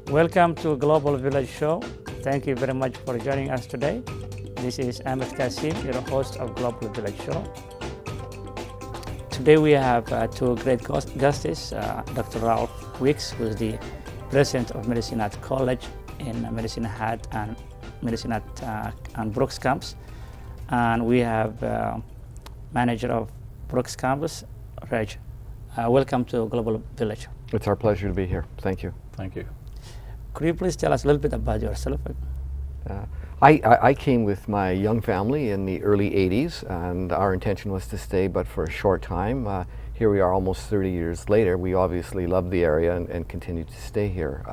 Welcome to Global Village Show. Thank you very much for joining us today. This is Ahmed Kasim, your host of Global Village Show. Today we have two great guests, Dr. Ralph Weeks, who is the president of Medicine at College in Medicine Hat and Medicine at and Brooks Campus. And we have manager of Brooks Campus, Raj. Welcome to Global Village. It's our pleasure to be here. Thank you. Thank you. Could you please tell us a little bit about yourself? I came with my young family in the early 80s, and our intention was to stay, but for a short time. Here we are almost 30 years later. We obviously love the area and continue to stay here.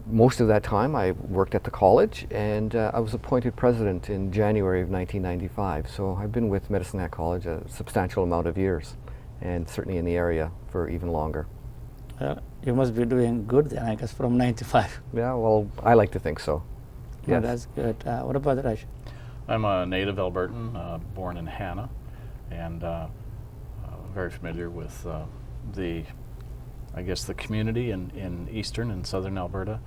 Most of that time I worked at the college, and I was appointed president in January of 1995. So I've been with Medicine Hat College a substantial amount of years, and certainly in the area for even longer. You must be doing good then, I guess, from 95. Yeah, well, I like to think so. Yeah, Yes. that's good. What about Raj? I'm a native Albertan, born in Hanna, and very familiar with the community in eastern and southern Alberta.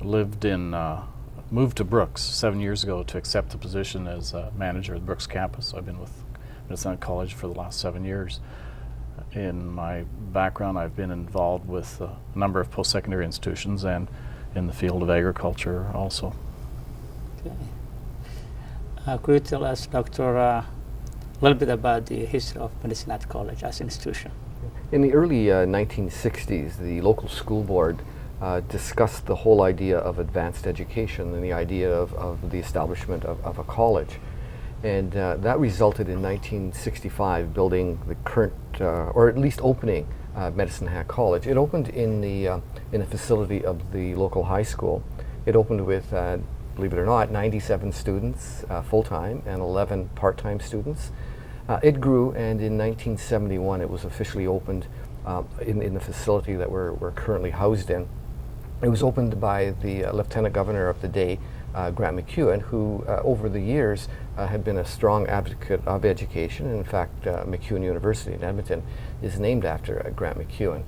Moved to Brooks 7 years ago to accept the position as manager of the Brooks campus. I've been with Medicine Hat College for the last 7 years. In my background, I've been involved with a number of post-secondary institutions and in the field of agriculture also. Okay. Could you tell us, Doctor, a little bit about the history of Medicine Hat College as an institution? In the early 1960s, the local school board discussed the whole idea of advanced education and the idea of the establishment of a college. And that resulted in 1965 building the current, or at least opening Medicine Hat College. It opened in the facility of the local high school. It opened with, believe it or not, 97 students full-time and 11 part-time students. It grew, and in 1971 it was officially opened in the facility that we're currently housed in. It was opened by the Lieutenant Governor of the day, Grant McEwen, who over the years had been a strong advocate of education. In fact, McEwen University in Edmonton is named after Grant McEwen.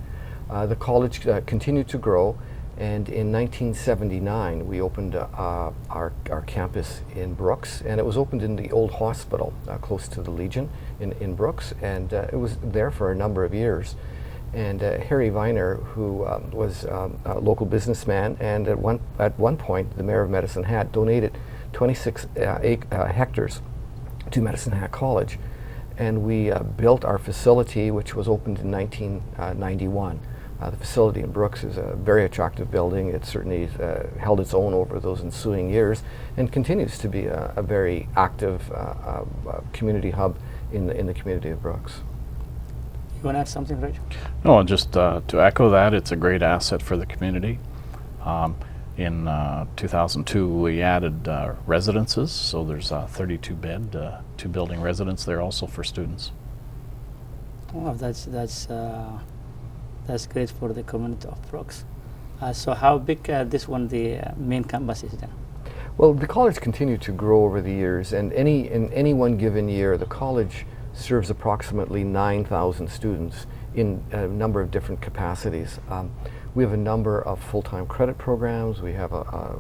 The college continued to grow, and in 1979 we opened our campus in Brooks, and it was opened in the old hospital close to the Legion in Brooks, and it was there for a number of years. And Harry Viner, who was a local businessman, and at one point the mayor of Medicine Hat donated 26 hectares to Medicine Hat College, and we built our facility, which was opened in 1991. The facility in Brooks is a very attractive building. It certainly held its own over those ensuing years and continues to be a very active community hub in the community of Brooks. You want to add something, Raj? No, just to echo that, it's a great asset for the community. In 2002, we added residences, so there's a 32-bed, two-building residence there also for students. Oh, that's great for the community of Brooks. So how big the main campus is then? Well, the college continued to grow over the years, and in any one given year, the college serves approximately 9,000 students in a number of different capacities. We have a number of full-time credit programs. We have a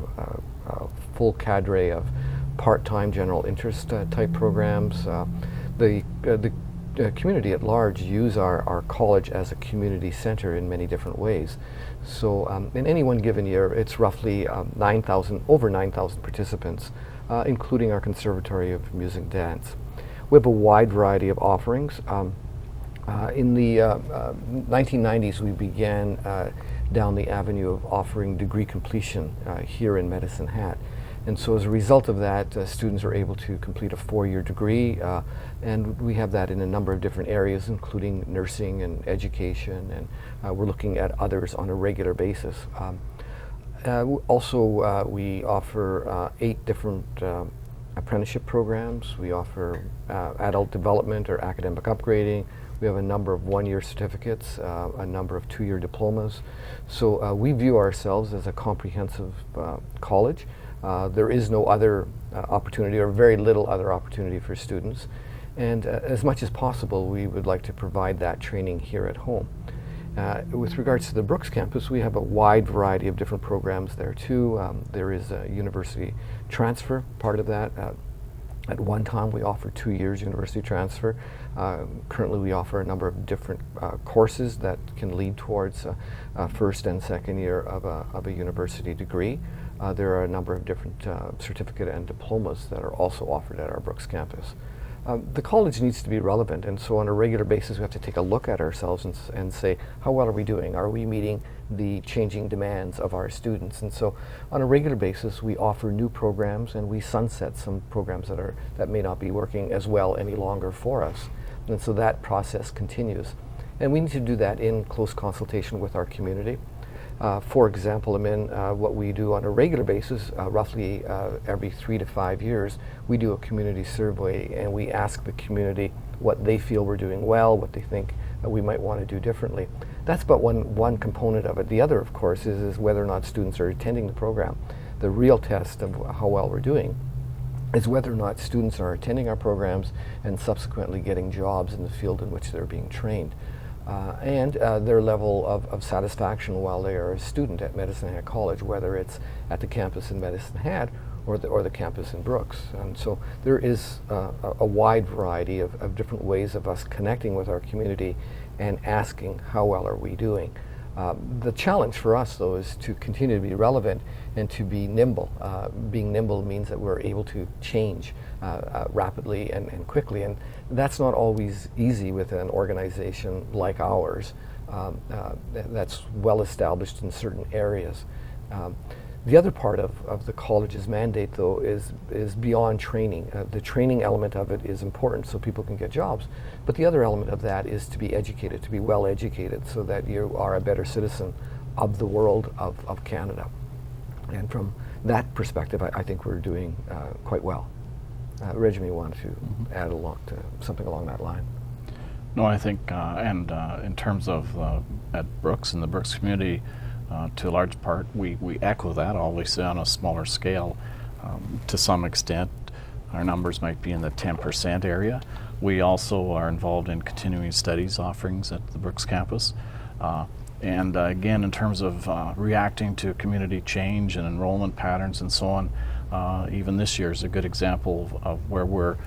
full cadre of part-time general interest type programs. The community at large use our college as a community center in many different ways. So in any one given year, it's roughly over 9,000 participants, including our Conservatory of Music and Dance. We have a wide variety of offerings. In the 1990s, we began down the avenue of offering degree completion here in Medicine Hat. And so as a result of that, students are able to complete a 4-year degree, and we have that in a number of different areas, including nursing and education, and we're looking at others on a regular basis. Also, we offer 8 different apprenticeship programs. We offer adult development or academic upgrading. We have a number of 1-year certificates, a number of 2-year diplomas. So we view ourselves as a comprehensive college. There is no other opportunity, or very little other opportunity for students. And as much as possible, we would like to provide that training here at home. With regards to the Brooks campus, we have a wide variety of different programs there too. There is a university transfer part of that. At one time, we offered 2 years university transfer. Currently, we offer a number of different courses that can lead towards first and second year of a university degree. There are a number of different certificate and diplomas that are also offered at our Brooks campus. The college needs to be relevant, and so on a regular basis we have to take a look at ourselves and say, how well are we doing? Are we meeting the changing demands of our students? And so on a regular basis we offer new programs and we sunset some programs that may not be working as well any longer for us. And so that process continues. And we need to do that in close consultation with our community. For example, what we do on a regular basis, roughly every 3 to 5 years, we do a community survey and we ask the community what they feel we're doing well, what they think we might want to do differently. That's but one component of it. The other, of course, is whether or not students are attending the program. The real test of how well we're doing is whether or not students are attending our programs and subsequently getting jobs in the field in which they're being trained. And their level of satisfaction while they are a student at Medicine Hat College, whether it's at the campus in Medicine Hat or the campus in Brooks. And so there is a wide variety of different ways of us connecting with our community and asking how well are we doing. The challenge for us, though, is to continue to be relevant and to be nimble. Being nimble means that we're able to change rapidly and quickly, and that's not always easy with an organization like ours that's well established in certain areas. The other part of the college's mandate, though, is beyond training. The training element of it is important so people can get jobs, but the other element of that is to be educated, to be well educated, so that you are a better citizen of the world of Canada. And from that perspective, I think we're doing quite well. Reggie may want to add something along that line. No, I think, in terms of at Brooks and the Brooks community, to a large part, we echo that, obviously on a smaller scale. To some extent, our numbers might be in the 10% area. We also are involved in continuing studies offerings at the Brooks campus. And again, in terms of reacting to community change and enrollment patterns and so on, even this year is a good example of where we're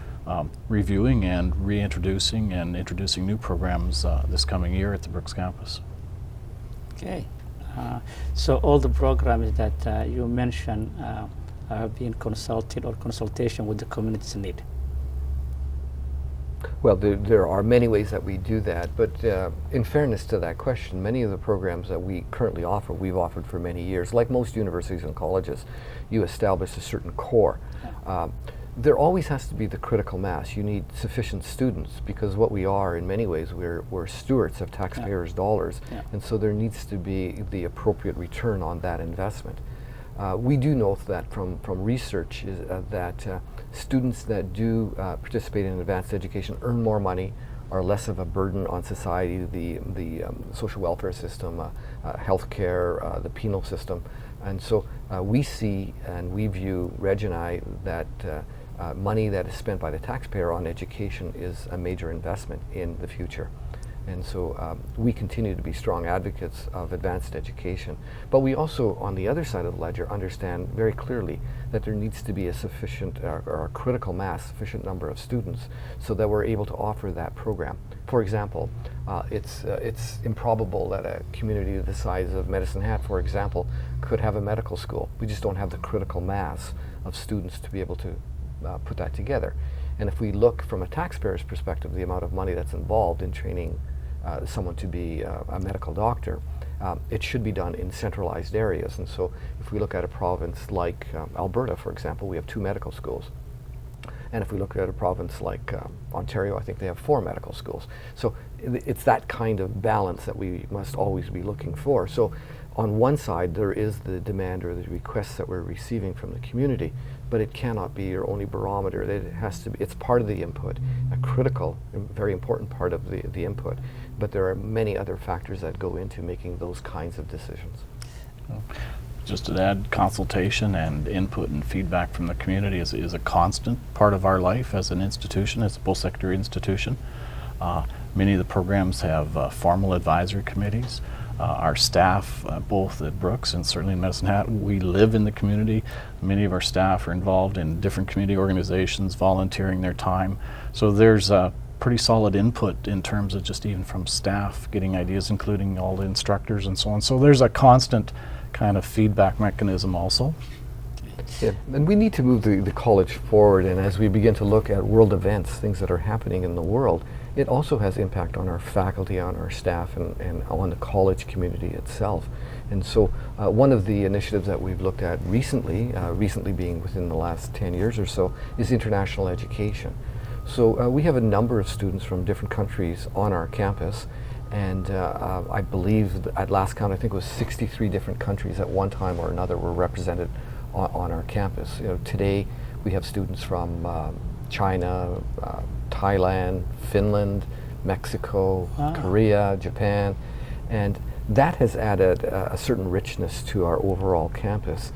reviewing and reintroducing and introducing new programs this coming year at the Brooks campus. Okay. So all the programs that you mentioned are being consulted or consultation with the community's need. Well, there are many ways that we do that, but in fairness to that question, many of the programs that we currently offer, we've offered for many years. Like most universities and colleges, you establish a certain core. There always has to be the critical mass. You need sufficient students, because what we are, in many ways, we're stewards of taxpayers' dollars, and so there needs to be the appropriate return on that investment. We do know that from research that students that do participate in advanced education earn more money, are less of a burden on society, the social welfare system, healthcare, the penal system. And so we see and we view, Reg and I, that money that is spent by the taxpayer on education is a major investment in the future. And so we continue to be strong advocates of advanced education. But we also, on the other side of the ledger, understand very clearly that there needs to be a sufficient or a critical mass, sufficient number of students, so that we're able to offer that program. For example, it's improbable that a community the size of Medicine Hat, for example, could have a medical school. We just don't have the critical mass of students to be able to put that together. And if we look from a taxpayer's perspective, the amount of money that's involved in training someone to be a medical doctor, it should be done in centralized areas. And so if we look at a province like Alberta, for example, we have 2 medical schools. And if we look at a province like Ontario, I think they have 4 medical schools. So it's that kind of balance that we must always be looking for. So on one side, there is the demand or the requests that we're receiving from the community, but it cannot be your only barometer. It has to be, it's part of the input, a critical, very important part of the input, but there are many other factors that go into making those kinds of decisions. Just to add, consultation and input and feedback from the community is a constant part of our life as an institution, as a post-secondary institution. Many of the programs have formal advisory committees. Our staff, both at Brooks and certainly in Medicine Hat, we live in the community. Many of our staff are involved in different community organizations, volunteering their time. So there's a pretty solid input in terms of just even from staff getting ideas, including all the instructors and so on. So there's a constant kind of feedback mechanism also. Yeah, and we need to move the college forward, and as we begin to look at world events, things that are happening in the world, it also has impact on our faculty, on our staff, and on the college community itself. And so one of the initiatives that we've looked at recently, recently being within the last 10 years or so, is international education. So we have a number of students from different countries on our campus, and I believe at last count, I think it was 63 different countries at one time or another were represented on our campus. You know, today we have students from China, Thailand, Finland, Mexico, Korea, Japan, and that has added a certain richness to our overall campus.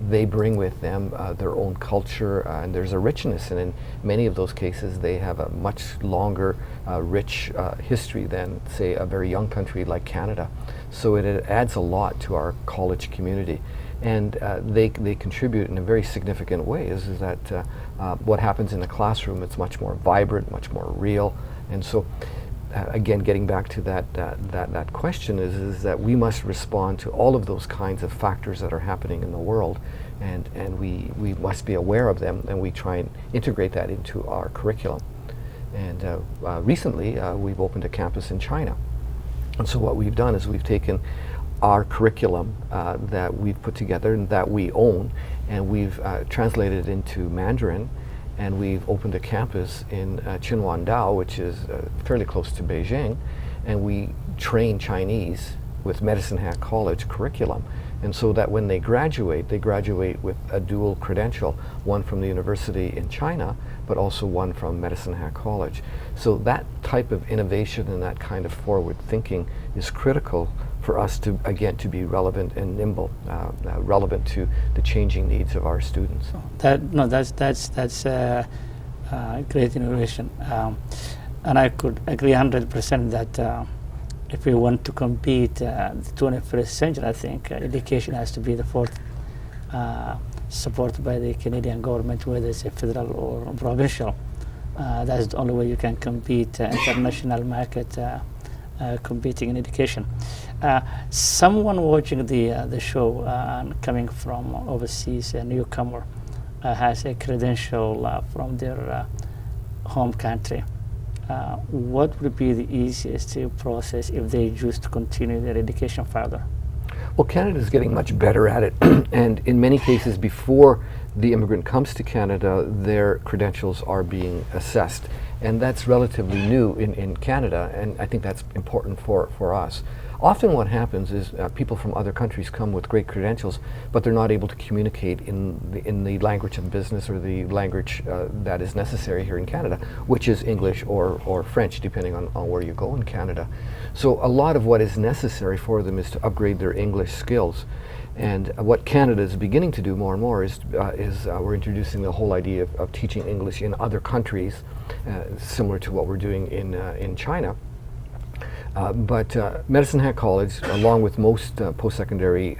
They bring with them their own culture, and there's a richness, and in many of those cases they have a much longer, rich history than, say, a very young country like Canada. So it adds a lot to our college community. And they contribute in a very significant way. Is that what happens in the classroom? It's much more vibrant, much more real. And so, again, getting back to that question is that we must respond to all of those kinds of factors that are happening in the world, and we must be aware of them, and we try and integrate that into our curriculum. And recently, we've opened a campus in China. And so what we've done is we've taken our curriculum that we've put together and that we own, and we've translated it into Mandarin, and we've opened a campus in Qinhuangdao, which is fairly close to Beijing, and we train Chinese with Medicine Hat College curriculum. And so that when they graduate with a dual credential, one from the university in China, but also one from Medicine Hat College. So that type of innovation and that kind of forward thinking is critical for us to, again, to be relevant and nimble, relevant to the changing needs of our students. That's great innovation, and I could agree 100% that if we want to compete the 21st century, I think education has to be the fourth, supported by the Canadian government, whether it's a federal or provincial. That's the only way you can compete international market, competing in education. Someone watching the show and coming from overseas, a newcomer, has a credential from their home country. What would be the easiest process if they choose to continue their education further? Well, Canada is getting much better at it, and in many cases, before the immigrant comes to Canada, their credentials are being assessed, and that's relatively new in Canada, and I think that's important for us. Often what happens is people from other countries come with great credentials, but they're not able to communicate in the language of business or the language that is necessary here in Canada, which is English or French, depending on where you go in Canada. So a lot of what is necessary for them is to upgrade their English skills. And what Canada is beginning to do more and more is we're introducing the whole idea of teaching English in other countries, similar to what we're doing in China. But Medicine Hat College, along with most post-secondary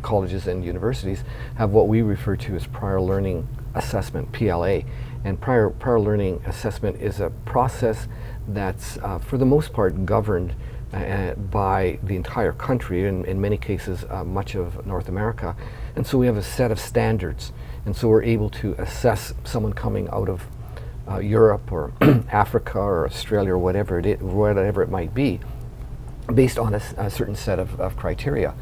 colleges and universities, have what we refer to as prior learning assessment, PLA. And prior learning assessment is a process that's, for the most part, governed by the entire country, in many cases much of North America. And so we have a set of standards. And so we're able to assess someone coming out of Europe or Africa or Australia or whatever it might be, based on a certain set of criteria.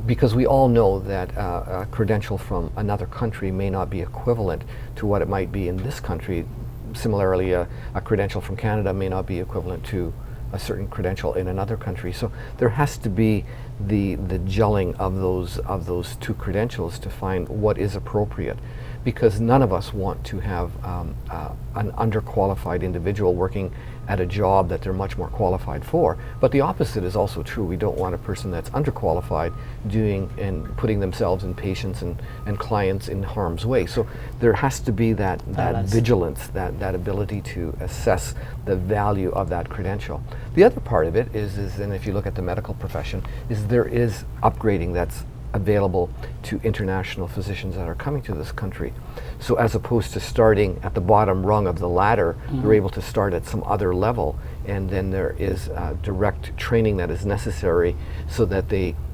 Because we all know that a credential from another country may not be equivalent to what it might be in this country. Similarly, a credential from Canada may not be equivalent to a certain credential in another country. So there has to be the gelling of those two credentials to find what is appropriate. because none of us want to have an underqualified individual working at a job that they're much more qualified for. But the opposite is also true. We don't want a person that's underqualified doing and putting themselves and patients and clients in harm's way. So there has to be that vigilance, that ability to assess the value of that credential. The other part of it is and if you look at the medical profession, is there is upgrading that's available to international physicians that are coming to this country. So as opposed to starting at the bottom rung of the ladder, they're able to start at some other level, and then there is direct training that is necessary so that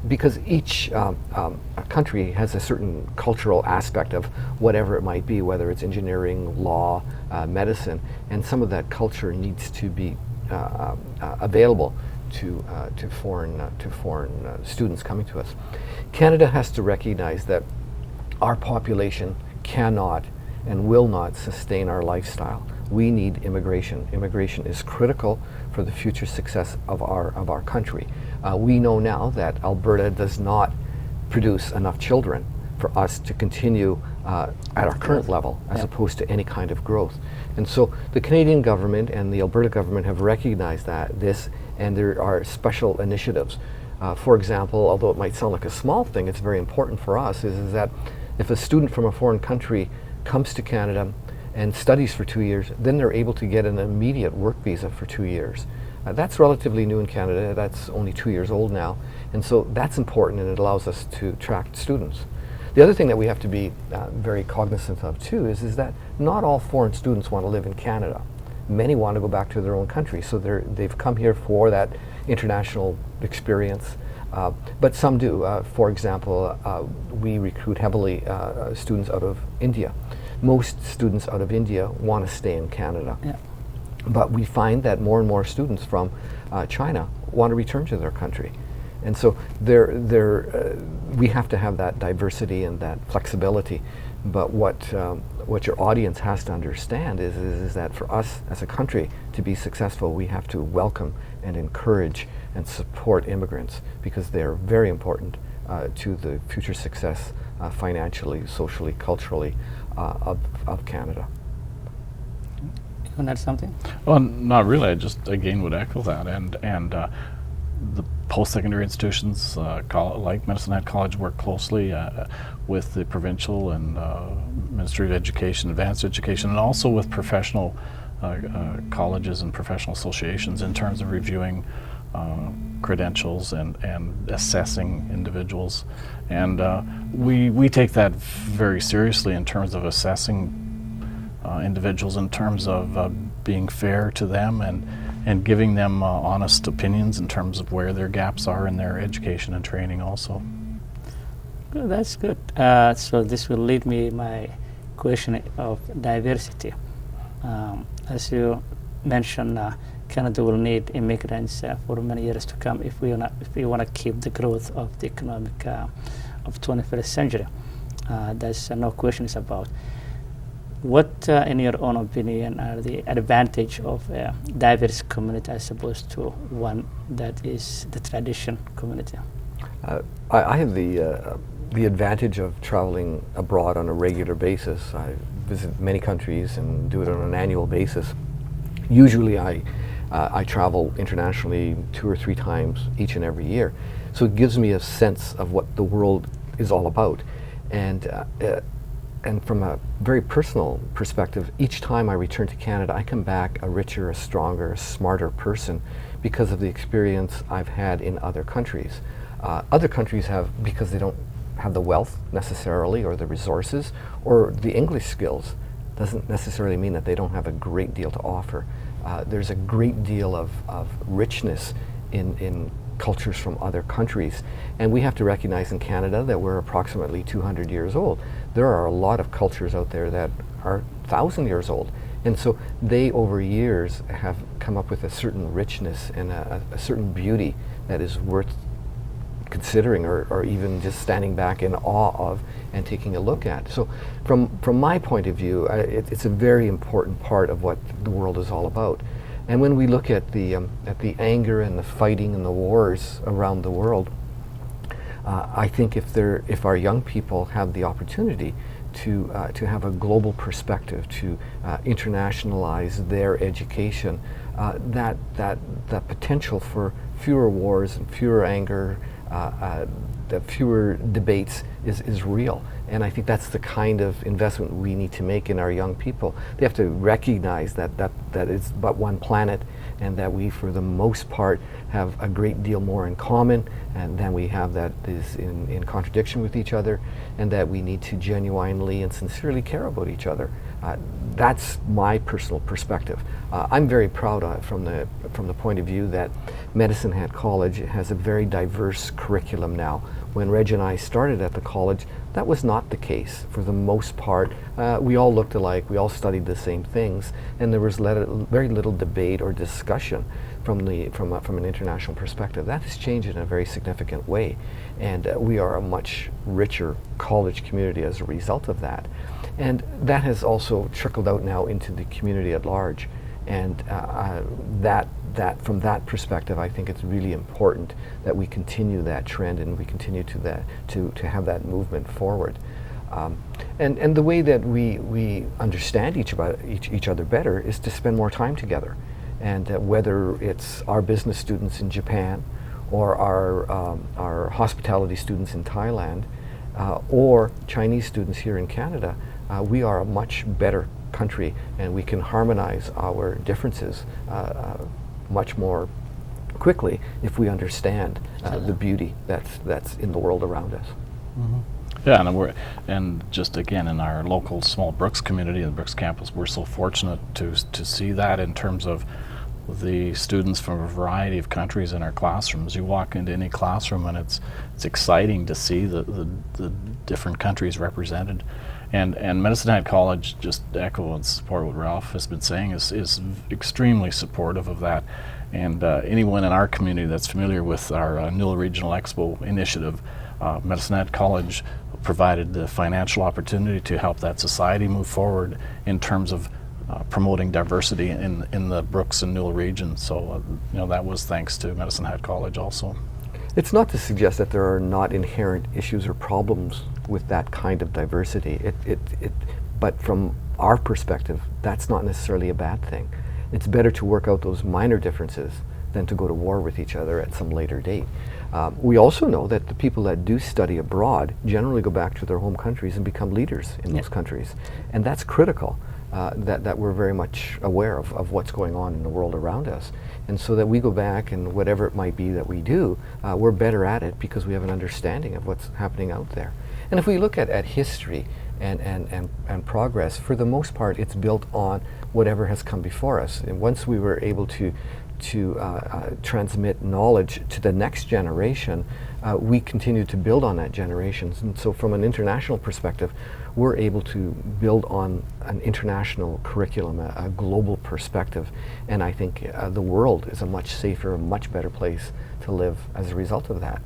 because each country has a certain cultural aspect of whatever it might be, whether it's engineering, law, medicine, and some of that culture needs to be available to foreign students coming to us. Canada has to recognize that our population cannot and will not sustain our lifestyle. We need immigration. Immigration is critical for the future success of our country. We know now that Alberta does not produce enough children for us to continue at our current level as opposed to any kind of growth. And so the Canadian government and the Alberta government have recognized this, and there are special initiatives. For example, although it might sound like a small thing, it's very important for us, is that if a student from a foreign country comes to Canada and studies for 2 years, then they're able to get an immediate work visa for 2 years. That's relatively new in Canada. That's only 2 years old now. And so that's important, and it allows us to attract students. The other thing that we have to be very cognizant of too is that not all foreign students want to live in Canada. Many want to go back to their own country, so they've come here for that international experience, but some do. For example, we recruit heavily students out of India. Most students out of India want to stay in Canada, but we find that more and more students from China want to return to their country. And so we have to have that diversity and that flexibility. But what your audience has to understand is that for us as a country to be successful, we have to welcome and encourage and support immigrants, because they're very important to the future success financially, socially, culturally of Canada. You want to add something? Well, not really. I just again would echo that, and the post-secondary institutions like Medicine Hat College work closely with the provincial and Ministry of Education, Advanced Education, and also with professional colleges and professional associations in terms of reviewing credentials and assessing individuals. And we take that very seriously in terms of assessing individuals, in terms of being fair to them and giving them honest opinions in terms of where their gaps are in their education and training also. Well, that's good. So this will lead me my question of diversity. As you mentioned, Canada will need immigrants for many years to come if we want to keep the growth of the economic of 21st century. There's no questions about. What, in your own opinion, are the advantage of a diverse community as opposed to one that is the tradition community? I have the advantage of traveling abroad on a regular basis. I visit many countries and do it on an annual basis. Usually I travel internationally 2 or 3 times each and every year. So it gives me a sense of what the world is all about. And from a very personal perspective, each time I return to Canada, I come back a richer, a stronger, a smarter person because of the experience I've had in other countries. Other countries have, because they don't have the wealth necessarily, or the resources, or the English skills, doesn't necessarily mean that they don't have a great deal to offer. There's a great deal of richness in cultures from other countries. And we have to recognize in Canada that we're approximately 200 years old. There are a lot of cultures out there that are 1,000 years old. And so they, over years, have come up with a certain richness and a certain beauty that is worth considering or even just standing back in awe of and taking a look at. So from my point of view, it's a very important part of what the world is all about. And when we look at the anger and the fighting and the wars around the world, I think if our young people have the opportunity to have a global perspective, to internationalize their education, that potential for fewer wars and fewer anger, the fewer debates is real. And I think that's the kind of investment we need to make in our young people. They have to recognize that it's but one planet, and that we, for the most part, have a great deal more in common and than we have that is in contradiction with each other, and that we need to genuinely and sincerely care about each other. That's my personal perspective. I'm very proud from the point of view that Medicine Hat College has a very diverse curriculum now. When Reg and I started at the college, that was not the case. For the most part, we all looked alike, we all studied the same things, and there was very little debate or discussion from an international perspective. That has changed in a very significant way, and we are a much richer college community as a result of that. And that has also trickled out now into the community at large. And from that perspective, I think it's really important that we continue that trend and we continue to have that movement forward. And the way that we understand each other better is to spend more time together. And whether it's our business students in Japan, or our hospitality students in Thailand, or Chinese students here in Canada, we are a much better country, and we can harmonize our differences much more quickly if we understand the beauty that's in the world around us. Mm-hmm. Yeah, and just again in our local small Brooks community, the Brooks campus, we're so fortunate to see that in terms of the students from a variety of countries in our classrooms. You walk into any classroom and it's exciting to see the different countries represented. And Medicine Hat College, just to echo and support what Ralph has been saying, is extremely supportive of that. And anyone in our community that's familiar with our Newell Regional Expo initiative, Medicine Hat College provided the financial opportunity to help that society move forward in terms of promoting diversity in the Brooks and Newell region. So that was thanks to Medicine Hat College also. It's not to suggest that there are not inherent issues or problems with that kind of diversity. But from our perspective, that's not necessarily a bad thing. It's better to work out those minor differences than to go to war with each other at some later date. We also know that the people that do study abroad generally go back to their home countries and become leaders in those countries. And that's critical, that we're very much aware of what's going on in the world around us. And so that we go back, and whatever it might be that we do, we're better at it because we have an understanding of what's happening out there. And if we look at history and progress, for the most part, it's built on whatever has come before us. And once we were able to transmit knowledge to the next generation, we continue to build on that generation. And so from an international perspective, we're able to build on an international curriculum, a global perspective. And I think the world is a much safer, much better place to live as a result of that.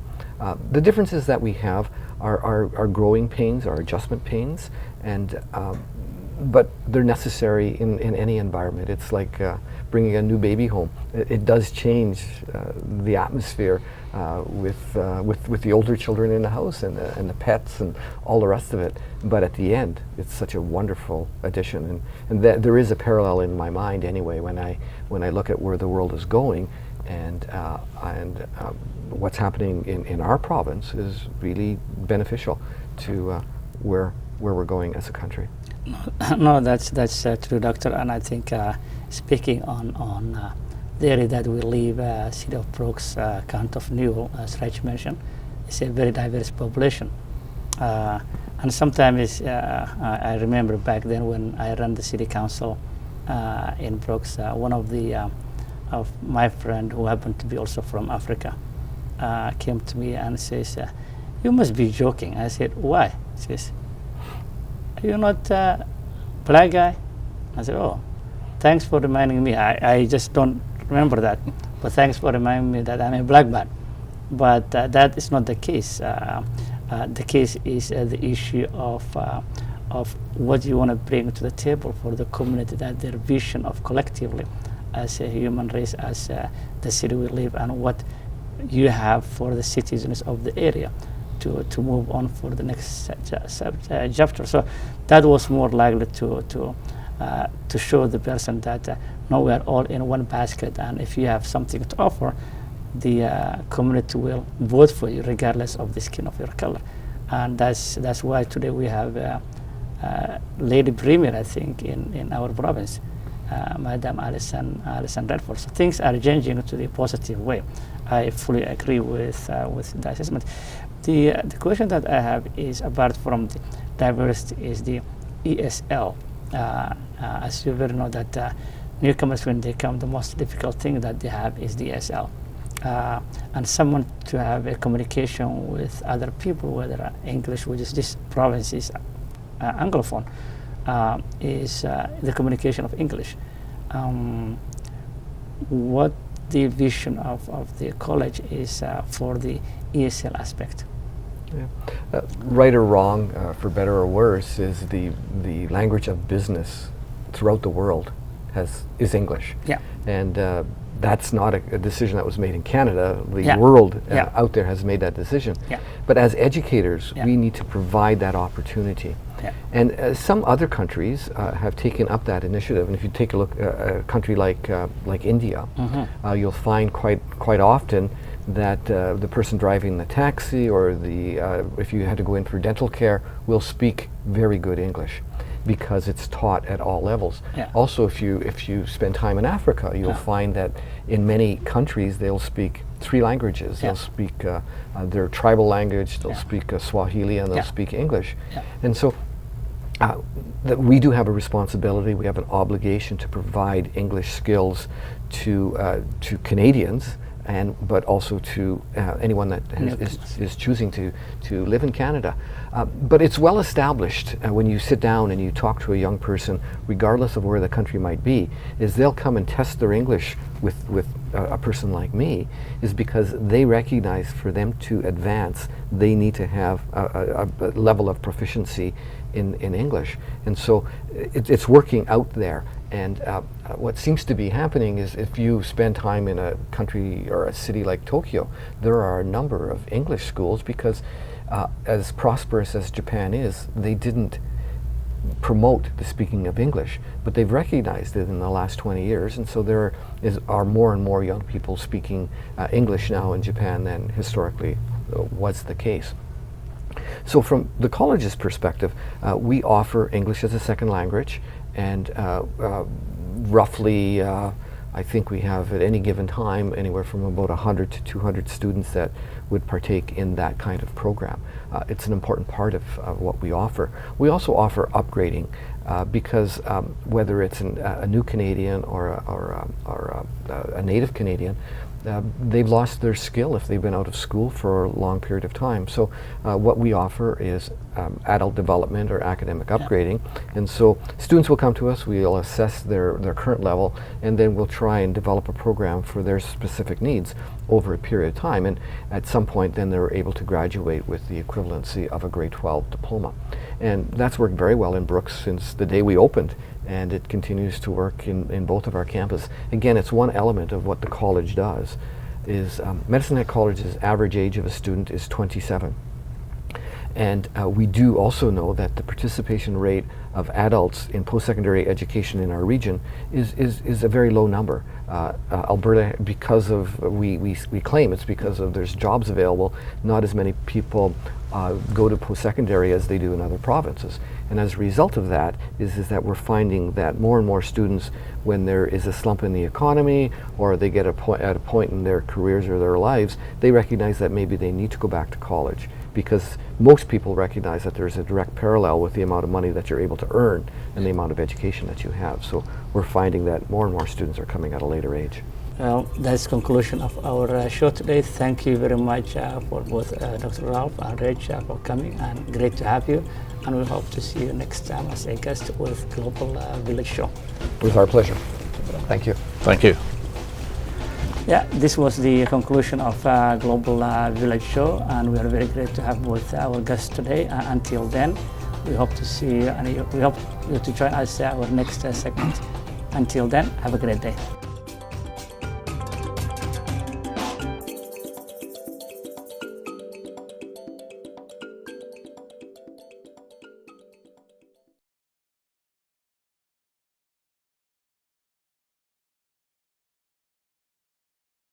The differences that we have are growing pains, are adjustment pains, and but they're necessary in any environment. It's like bringing a new baby home. It does change the atmosphere with the older children in the house and the pets and all the rest of it. But at the end, it's such a wonderful addition, and there is a parallel in my mind anyway when I look at where the world is going, and what's happening in our province is really beneficial to where we're going as a country. No, that's true, Doctor. And I think speaking on the area that we live, city of Brooks, county of Newell, as Raj mentioned, it's a very diverse population. And sometimes I remember back then when I ran the city council in Brooks, one of my friend who happened to be also from Africa came to me and says, "You must be joking." I said, "Why?" He says, "You're not a black guy?" I said, "Oh, thanks for reminding me. I just don't remember that. But thanks for reminding me that I'm a black man." But that is not the case. The case is the issue of what you want to bring to the table for the community, that their vision of collectively as a human race, as the city we live, and what you have for the citizens of the area. to move on for the next chapter. So that was more likely to show the person that no, we are all in one basket, and if you have something to offer, the community will vote for you regardless of the skin of your color. And that's why today we have Lady Premier, I think, in our province, Madam Alison Redford. So things are changing to the positive way. I fully agree with the assessment. The question that I have is, apart from the diversity, is the ESL. As you very know that newcomers, when they come, the most difficult thing that they have is the ESL. And someone to have a communication with other people, whether English, which is this province is Anglophone, is the communication of English. What the vision of the college is for the ESL aspect? Yeah. Right or wrong, for better or worse, is the language of business throughout the world is English. Yeah. And that's not a decision that was made in Canada. The Yeah. world Yeah. out there has made that decision. Yeah. But as educators, Yeah. we need to provide that opportunity. Yeah. And some other countries have taken up that initiative. And if you take a look at a country like India, you'll find quite often that the person driving the taxi or if you had to go in for dental care will speak very good English, because it's taught at all levels. Yeah. Also, if you spend time in Africa, you'll find that in many countries they'll speak 3 languages. Yeah. They'll speak their tribal language, they'll speak Swahili, and they'll Yeah. speak English. Yeah. And so that we do have a responsibility, we have an obligation to provide English skills to Canadians, but also to anyone that is choosing to live in Canada. But it's well established when you sit down and you talk to a young person, regardless of where the country might be, is they'll come and test their English with a person like me, is because they recognize for them to advance, they need to have a level of proficiency in English. And so it's working out there. And what seems to be happening is, if you spend time in a country or a city like Tokyo, there are a number of English schools, because as prosperous as Japan is, they didn't promote the speaking of English, but they've recognized it in the last 20 years, and so there are more and more young people speaking English now in Japan than historically was the case. So from the college's perspective, we offer English as a second language, and roughly I think we have at any given time anywhere from about 100 to 200 students that would partake in that kind of program. It's an important part of what we offer. We also offer upgrading because whether it's a new Canadian or a native Canadian, they've lost their skill if they've been out of school for a long period of time. So what we offer is adult development or academic upgrading. And so students will come to us, we'll assess their current level, and then we'll try and develop a program for their specific needs over a period of time. And at some point then they're able to graduate with the equivalency of a grade 12 diploma. And that's worked very well in Brooks since the day we opened, and it continues to work in both of our campuses. Again, it's one element of what the college does. Is Medicine Hat College's average age of a student is 27. And we do also know that the participation rate of adults in post-secondary education in our region is a very low number. Alberta, because of, we claim it's because of there's jobs available, not as many people go to post-secondary as they do in other provinces. And as a result of that is that we're finding that more and more students, when there is a slump in the economy or they get at a point in their careers or their lives, they recognize that maybe they need to go back to college, because most people recognize that there's a direct parallel with the amount of money that you're able to earn and the amount of education that you have. So we're finding that more and more students are coming at a later age. Well, that's the conclusion of our show today. Thank you very much for both Dr. Ralph and Reg for coming, and great to have you. And we hope to see you next time as a guest with Global Village Show. It was our pleasure. Thank you. Thank you. Yeah, this was the conclusion of Global Village Show, and we are very great to have both our guests today. Until then, we hope to see you, and we hope you to join us our next segment. Until then, have a great day.